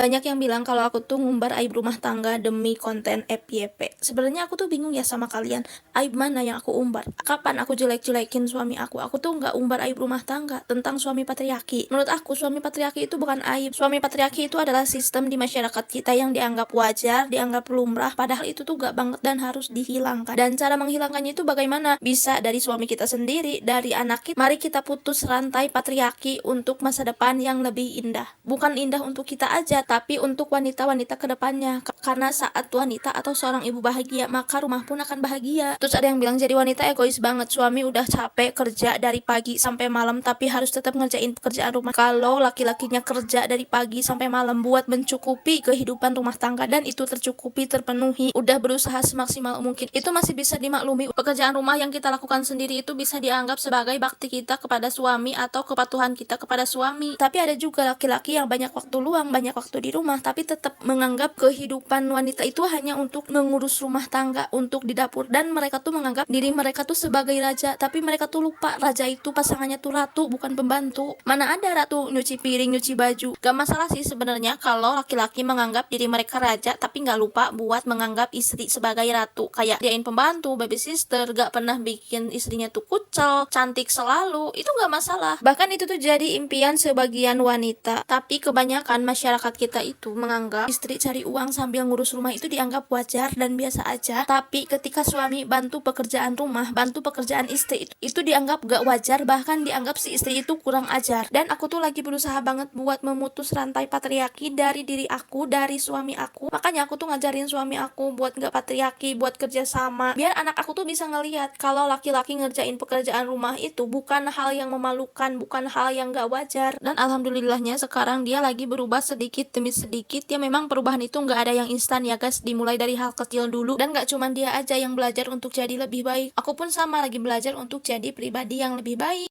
Banyak yang bilang kalau aku tuh ngumbar aib rumah tangga demi konten FYP. Sebenarnya aku tuh bingung ya sama kalian. Aib mana yang aku umbar? Kapan aku jelek-jelekin suami aku? Aku tuh nggak umbar aib rumah tangga tentang suami patriarki. Menurut aku suami patriarki itu bukan aib. Suami patriarki itu adalah sistem di masyarakat kita yang dianggap wajar, dianggap lumrah. Padahal itu tuh gak banget dan harus dihilangkan. Dan cara menghilangkannya itu bagaimana? Bisa dari suami kita sendiri, dari anak kita. Mari kita putus rantai patriarki untuk masa depan yang lebih indah. Bukan indah untuk kita aja, tapi untuk wanita-wanita kedepannya. Karena saat wanita atau seorang ibu bahagia, maka rumah pun akan bahagia. Terus ada yang bilang jadi wanita egois banget, suami udah capek kerja dari pagi sampai malam tapi harus tetap ngerjain pekerjaan rumah. Kalau laki-lakinya kerja dari pagi sampai malam buat mencukupi kehidupan rumah tangga dan itu tercukupi, terpenuhi, udah berusaha semaksimal mungkin, itu masih bisa dimaklumi. Pekerjaan rumah yang kita lakukan sendiri itu bisa dianggap sebagai bakti kita kepada suami atau kepatuhan kita kepada suami. Tapi ada juga laki-laki yang banyak waktu luang, banyak waktu di rumah, tapi tetap menganggap kehidupan wanita itu hanya untuk mengurus rumah tangga, untuk di dapur, dan mereka tuh menganggap diri mereka tuh sebagai raja, tapi mereka tuh lupa raja itu pasangannya tuh ratu, bukan pembantu. Mana ada ratu nyuci piring, nyuci baju. Gak masalah sih sebenarnya kalau laki-laki menganggap diri mereka raja, tapi gak lupa buat menganggap istri sebagai ratu, kayak diain pembantu, baby sister, gak pernah bikin istrinya tuh kucel, cantik selalu, itu gak masalah. Bahkan itu tuh jadi impian sebagian wanita, tapi kebanyakan masyarakat kita itu menganggap istri cari uang sambil ngurus rumah itu dianggap wajar dan biasa aja. Tapi ketika suami bantu pekerjaan rumah, bantu pekerjaan istri, itu dianggap gak wajar, bahkan dianggap si istri itu kurang ajar. Dan aku tuh lagi berusaha banget buat memutus rantai patriarki dari diri aku, dari suami aku. Makanya aku tuh ngajarin suami aku buat gak patriarki, buat kerja sama, biar anak aku tuh bisa ngelihat kalau laki-laki ngerjain pekerjaan rumah itu bukan hal yang memalukan, bukan hal yang gak wajar. Dan alhamdulillahnya sekarang dia lagi berubah sedikit demi sedikit. Ya memang perubahan itu gak ada yang instan ya guys, dimulai dari hal kecil dulu. Dan gak cuman dia aja yang belajar untuk jadi lebih baik, aku pun sama lagi belajar untuk jadi pribadi yang lebih baik.